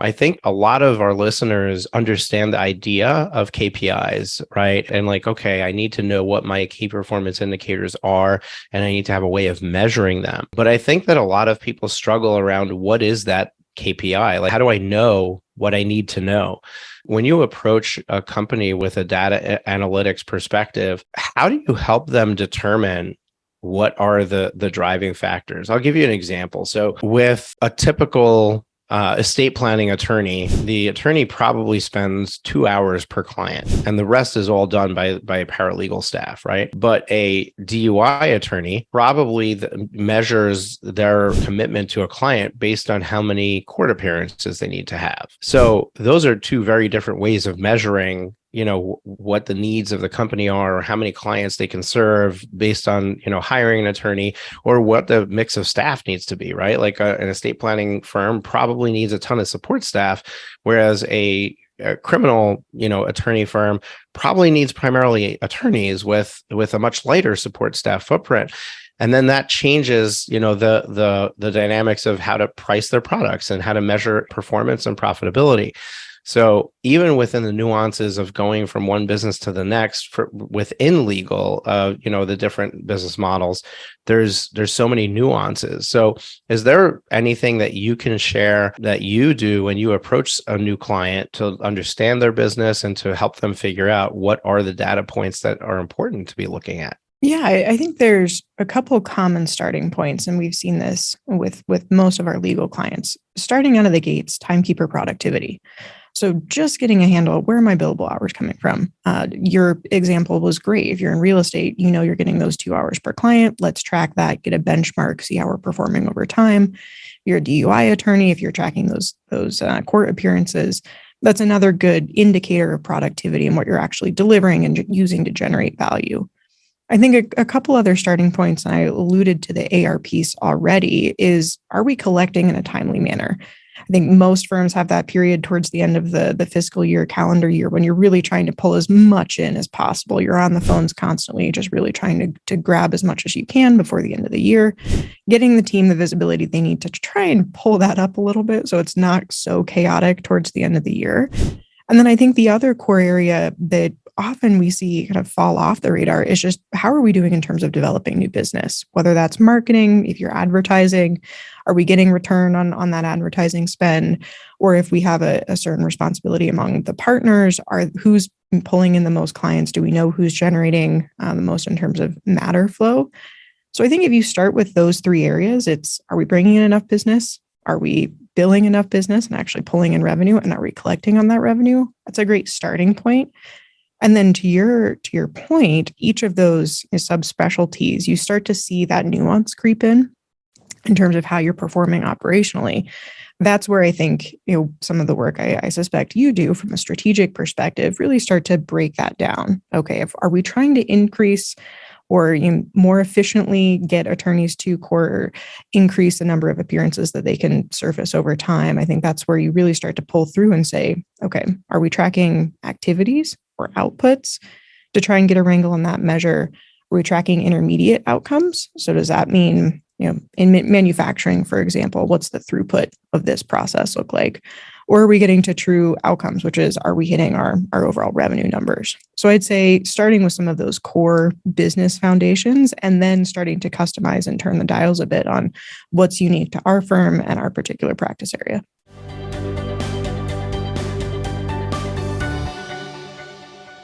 I think a lot of our listeners understand the idea of KPIs, right? And like, okay, I need to know what my key performance indicators are, and I need to have a way of measuring them. But I think that a lot of people struggle around what is that KPI? Like, how do I know what I need to know? When you approach a company with a data analytics perspective, how do you help them determine what are the driving factors? I'll give you an example. So with a typical estate planning attorney, the attorney probably spends 2 hours per client, and the rest is all done by paralegal staff, right? But a DUI attorney probably measures their commitment to a client based on how many court appearances they need to have. So those are two very different ways of measuring what the needs of the company are, or how many clients they can serve based on hiring an attorney, or what the mix of staff needs to be, right? Like an estate planning firm probably needs a ton of support staff, whereas a criminal attorney firm probably needs primarily attorneys with a much lighter support staff footprint. And then that changes, the dynamics of how to price their products and how to measure performance and profitability. So even within the nuances of going from one business to the next within legal, the different business models, there's so many nuances. So is there anything that you can share that you do when you approach a new client to understand their business and to help them figure out what are the data points that are important to be looking at? Yeah, I think there's a couple common starting points, and we've seen this with most of our legal clients. Starting out of the gates, timekeeper productivity. So just getting a handle, where are my billable hours coming from? Your example was great. If you're in real estate, you're getting those 2 hours per client. Let's track that, get a benchmark, see how we're performing over time. You're a DUI attorney. If you're tracking those court appearances, that's another good indicator of productivity and what you're actually delivering and using to generate value. I think a couple other starting points, and I alluded to the AR piece already, is, are we collecting in a timely manner? I think most firms have that period towards the end of the fiscal year, calendar year, when you're really trying to pull as much in as possible. You're on the phones constantly, just really trying to grab as much as you can before the end of the year, getting the team the visibility they need to try and pull that up a little bit so it's not so chaotic towards the end of the year. And then I think the other core area that often we see kind of fall off the radar is just, how are we doing in terms of developing new business? Whether that's marketing, if you're advertising, are we getting return on that advertising spend? Or if we have a certain responsibility among the partners, who's pulling in the most clients? Do we know who's generating the most in terms of matter flow? So I think if you start with those three areas, it's, are we bringing in enough business? Are we billing enough business and actually pulling in revenue? And are we collecting on that revenue? That's a great starting point. And then to your point, each of those is subspecialties. You start to see that nuance creep in terms of how you're performing operationally. That's where I think some of the work I suspect you do from a strategic perspective really start to break that down. Okay, are we trying to increase or more efficiently get attorneys to court, or increase the number of appearances that they can surface over time? I think that's where you really start to pull through and say, okay, are we tracking activities or outputs to try and get a wrangle on that measure? Are we tracking intermediate outcomes? So does that mean, in manufacturing, for example, what's the throughput of this process look like? Or are we getting to true outcomes, which is, are we hitting our overall revenue numbers? So I'd say starting with some of those core business foundations, and then starting to customize and turn the dials a bit on what's unique to our firm and our particular practice area.